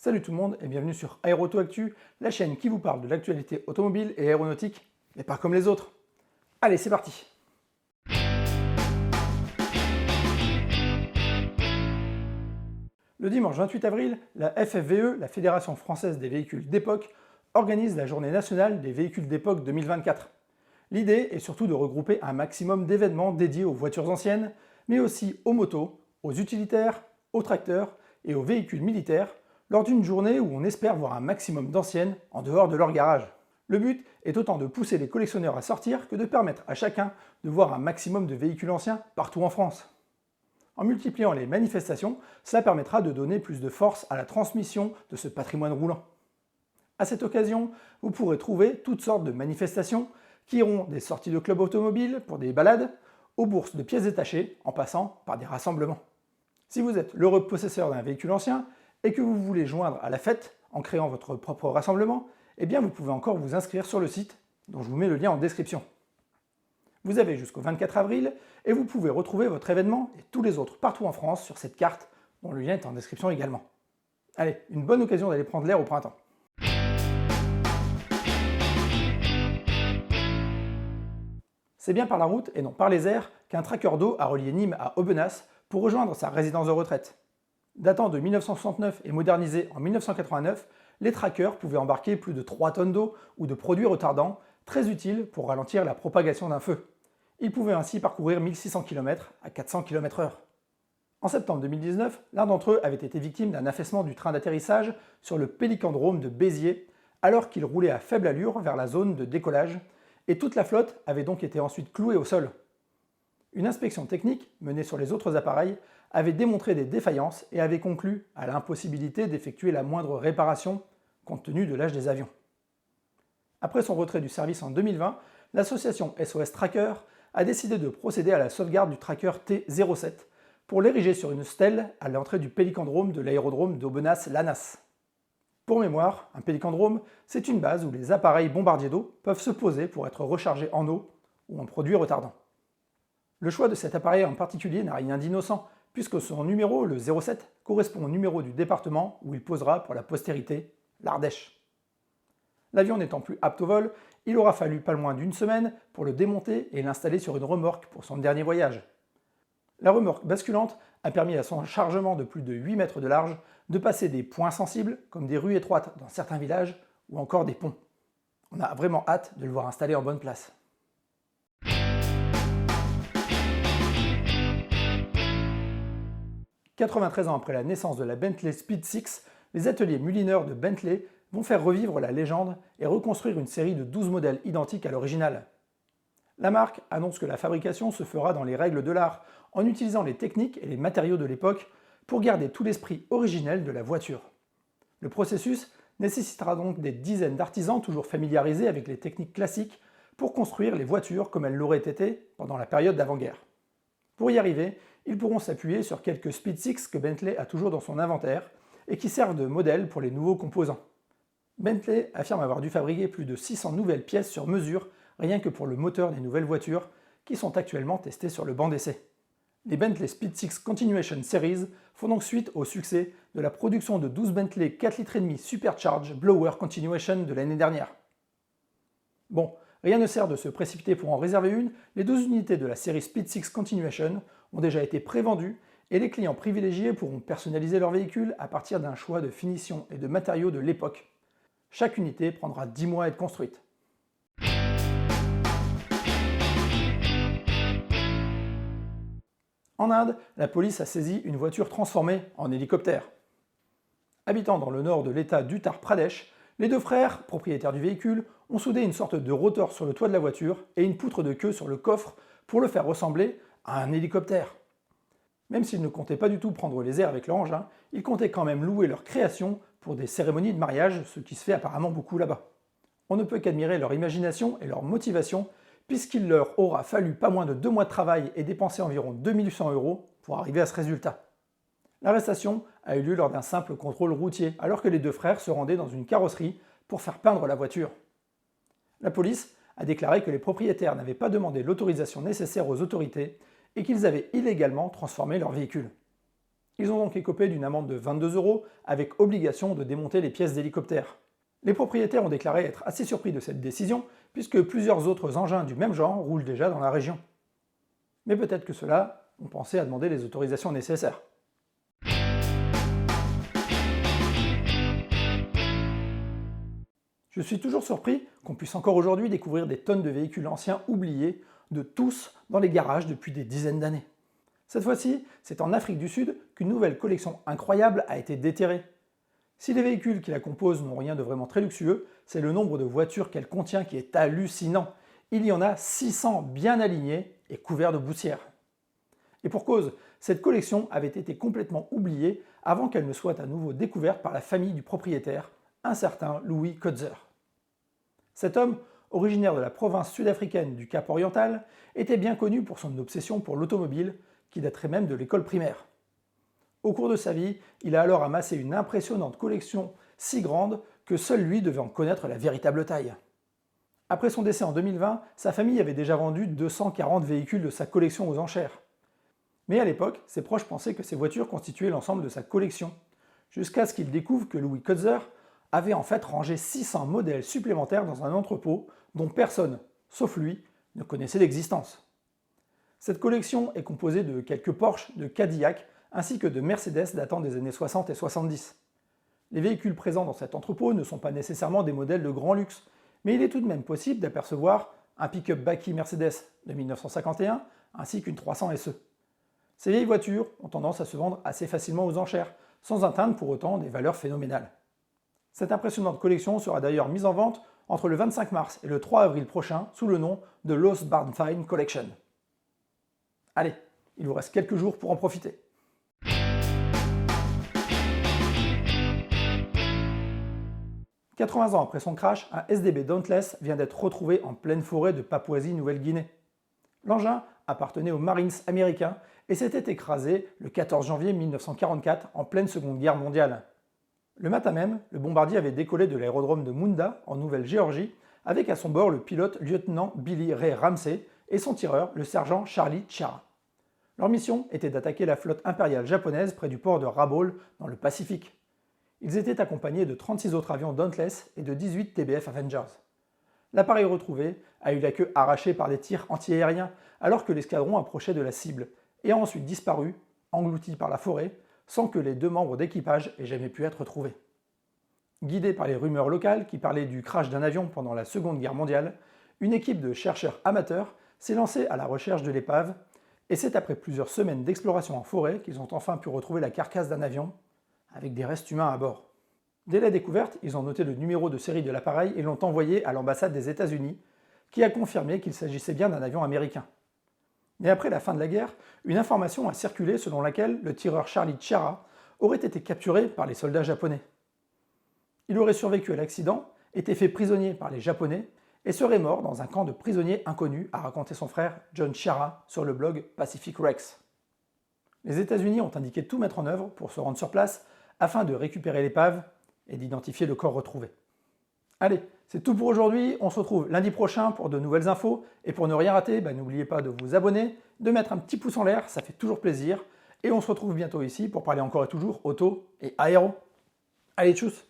Salut tout le monde et bienvenue sur Aéroauto Actu, la chaîne qui vous parle de l'actualité automobile et aéronautique, mais pas comme les autres. Allez, c'est parti! Le dimanche 28 avril, la FFVE, la Fédération française des véhicules d'époque, organise la journée nationale des véhicules d'époque 2024. L'idée est surtout de regrouper un maximum d'événements dédiés aux voitures anciennes, mais aussi aux motos, aux utilitaires, aux tracteurs et aux véhicules militaires, lors d'une journée où on espère voir un maximum d'anciennes en dehors de leur garage. Le but est autant de pousser les collectionneurs à sortir que de permettre à chacun de voir un maximum de véhicules anciens partout en France. En multipliant les manifestations, cela permettra de donner plus de force à la transmission de ce patrimoine roulant. À cette occasion, vous pourrez trouver toutes sortes de manifestations qui iront des sorties de clubs automobiles pour des balades, aux bourses de pièces détachées, en passant par des rassemblements. Si vous êtes l'heureux possesseur d'un véhicule ancien et que vous voulez joindre à la fête en créant votre propre rassemblement, eh bien vous pouvez encore vous inscrire sur le site, dont je vous mets le lien en description. Vous avez jusqu'au 24 avril et vous pouvez retrouver votre événement et tous les autres partout en France sur cette carte, dont le lien est en description également. Allez, une bonne occasion d'aller prendre l'air au printemps. C'est bien par la route et non par les airs qu'un tracker d'eau a relié Nîmes à Aubenas pour rejoindre sa résidence de retraite. Datant de 1969 et modernisé en 1989, les trackers pouvaient embarquer plus de 3 tonnes d'eau ou de produits retardants, très utiles pour ralentir la propagation d'un feu. Ils pouvaient ainsi parcourir 1600 km à 400 km/h. En septembre 2019, l'un d'entre eux avait été victime d'un affaissement du train d'atterrissage sur le Pélicandrome de Béziers, alors qu'il roulait à faible allure vers la zone de décollage, et toute la flotte avait donc été ensuite clouée au sol. Une inspection technique, menée sur les autres appareils, avait démontré des défaillances et avait conclu à l'impossibilité d'effectuer la moindre réparation, compte tenu de l'âge des avions. Après son retrait du service en 2020, l'association SOS Tracker a décidé de procéder à la sauvegarde du tracker T07 pour l'ériger sur une stèle à l'entrée du pélicandrome de l'aérodrome d'Aubenas-Lanas. Pour mémoire, un pélicandrome, c'est une base où les appareils bombardiers d'eau peuvent se poser pour être rechargés en eau ou en produits retardants. Le choix de cet appareil en particulier n'a rien d'innocent, puisque son numéro, le 07, correspond au numéro du département où il posera pour la postérité, l'Ardèche. L'avion n'étant plus apte au vol, il aura fallu pas moins d'une semaine pour le démonter et l'installer sur une remorque pour son dernier voyage. La remorque basculante a permis à son chargement de plus de 8 mètres de large de passer des points sensibles, comme des rues étroites dans certains villages, ou encore des ponts. On a vraiment hâte de le voir installé en bonne place. « 93 ans après la naissance de la Bentley Speed 6, les ateliers Mulliner de Bentley vont faire revivre la légende et reconstruire une série de 12 modèles identiques à l'original. La marque annonce que la fabrication se fera dans les règles de l'art, en utilisant les techniques et les matériaux de l'époque pour garder tout l'esprit originel de la voiture. Le processus nécessitera donc des dizaines d'artisans toujours familiarisés avec les techniques classiques pour construire les voitures comme elles l'auraient été pendant la période d'avant-guerre. Pour y arriver, ils pourront s'appuyer sur quelques Speed 6 que Bentley a toujours dans son inventaire et qui servent de modèle pour les nouveaux composants. Bentley affirme avoir dû fabriquer plus de 600 nouvelles pièces sur mesure rien que pour le moteur des nouvelles voitures qui sont actuellement testées sur le banc d'essai. Les Bentley Speed 6 Continuation Series font donc suite au succès de la production de 12 Bentley 4,5 litres Supercharged Blower Continuation de l'année dernière. Bon, rien ne sert de se précipiter pour en réserver une, les 12 unités de la série Speed 6 Continuation ont déjà été prévendues et les clients privilégiés pourront personnaliser leur véhicule à partir d'un choix de finition et de matériaux de l'époque. Chaque unité prendra 10 mois à être construite. En Inde, la police a saisi une voiture transformée en hélicoptère. Habitant dans le nord de l'État d'Uttar Pradesh, les deux frères, propriétaires du véhicule, ont soudé une sorte de rotor sur le toit de la voiture et une poutre de queue sur le coffre pour le faire ressembler à un hélicoptère. Même s'ils ne comptaient pas du tout prendre les airs avec leur engin, ils comptaient quand même louer leur création pour des cérémonies de mariage, ce qui se fait apparemment beaucoup là-bas. On ne peut qu'admirer leur imagination et leur motivation, puisqu'il leur aura fallu pas moins de 2 mois de travail et dépenser environ 2800 € pour arriver à ce résultat. L'arrestation a eu lieu lors d'un simple contrôle routier, alors que les deux frères se rendaient dans une carrosserie pour faire peindre la voiture. La police a déclaré que les propriétaires n'avaient pas demandé l'autorisation nécessaire aux autorités et qu'ils avaient illégalement transformé leur véhicule. Ils ont donc écopé d'une amende de 22 € avec obligation de démonter les pièces d'hélicoptère. Les propriétaires ont déclaré être assez surpris de cette décision, puisque plusieurs autres engins du même genre roulent déjà dans la région. Mais peut-être que ceux-là ont pensé à demander les autorisations nécessaires. Je suis toujours surpris qu'on puisse encore aujourd'hui découvrir des tonnes de véhicules anciens oubliés de tous dans les garages depuis des dizaines d'années. Cette fois-ci, c'est en Afrique du Sud qu'une nouvelle collection incroyable a été déterrée. Si les véhicules qui la composent n'ont rien de vraiment très luxueux, c'est le nombre de voitures qu'elle contient qui est hallucinant. Il y en a 600 bien alignés et couverts de poussière. Et pour cause, cette collection avait été complètement oubliée avant qu'elle ne soit à nouveau découverte par la famille du propriétaire, un certain Louis Kotzer. Cet homme, originaire de la province sud-africaine du Cap-Oriental, était bien connu pour son obsession pour l'automobile, qui daterait même de l'école primaire. Au cours de sa vie, il a alors amassé une impressionnante collection si grande que seul lui devait en connaître la véritable taille. Après son décès en 2020, sa famille avait déjà vendu 240 véhicules de sa collection aux enchères. Mais à l'époque, ses proches pensaient que ces voitures constituaient l'ensemble de sa collection, jusqu'à ce qu'il découvre que Louis Kotzer avait en fait rangé 600 modèles supplémentaires dans un entrepôt dont personne, sauf lui, ne connaissait l'existence. Cette collection est composée de quelques Porsche, de Cadillac, ainsi que de Mercedes datant des années 60 et 70. Les véhicules présents dans cet entrepôt ne sont pas nécessairement des modèles de grand luxe, mais il est tout de même possible d'apercevoir un pick-up Bakkie Mercedes de 1951 ainsi qu'une 300 SE. Ces vieilles voitures ont tendance à se vendre assez facilement aux enchères, sans atteindre pour autant des valeurs phénoménales. Cette impressionnante collection sera d'ailleurs mise en vente entre le 25 mars et le 3 avril prochain sous le nom de Lost Barn Find Collection. Allez, il vous reste quelques jours pour en profiter. « 80 ans après son crash, un SDB Dauntless vient d'être retrouvé en pleine forêt de Papouasie-Nouvelle-Guinée. L'engin appartenait aux Marines américains et s'était écrasé le 14 janvier 1944 en pleine Seconde Guerre mondiale. Le matin même, le bombardier avait décollé de l'aérodrome de Munda, en Nouvelle-Géorgie, avec à son bord le pilote lieutenant Billy Ray Ramsey et son tireur, le sergent Charlie Tchara. Leur mission était d'attaquer la flotte impériale japonaise près du port de Rabaul, dans le Pacifique. Ils étaient accompagnés de 36 autres avions Dauntless et de 18 TBF Avengers. L'appareil retrouvé a eu la queue arrachée par des tirs antiaériens alors que l'escadron approchait de la cible et a ensuite disparu, englouti par la forêt, sans que les deux membres d'équipage aient jamais pu être retrouvés. Guidés par les rumeurs locales qui parlaient du crash d'un avion pendant la Seconde Guerre mondiale, une équipe de chercheurs amateurs s'est lancée à la recherche de l'épave, et c'est après plusieurs semaines d'exploration en forêt qu'ils ont enfin pu retrouver la carcasse d'un avion, avec des restes humains à bord. Dès la découverte, ils ont noté le numéro de série de l'appareil et l'ont envoyé à l'ambassade des États-Unis, qui a confirmé qu'il s'agissait bien d'un avion américain. Mais après la fin de la guerre, une information a circulé selon laquelle le tireur Charlie Tchara aurait été capturé par les soldats japonais. Il aurait survécu à l'accident, été fait prisonnier par les Japonais et serait mort dans un camp de prisonniers inconnus, a raconté son frère John Tchara sur le blog Pacific Rex. Les États-Unis ont indiqué tout mettre en œuvre pour se rendre sur place afin de récupérer l'épave et d'identifier le corps retrouvé. Allez, c'est tout pour aujourd'hui, on se retrouve lundi prochain pour de nouvelles infos, et pour ne rien rater, n'oubliez pas de vous abonner, de mettre un petit pouce en l'air, ça fait toujours plaisir, et on se retrouve bientôt ici pour parler encore et toujours auto et aéro. Allez, tchuss!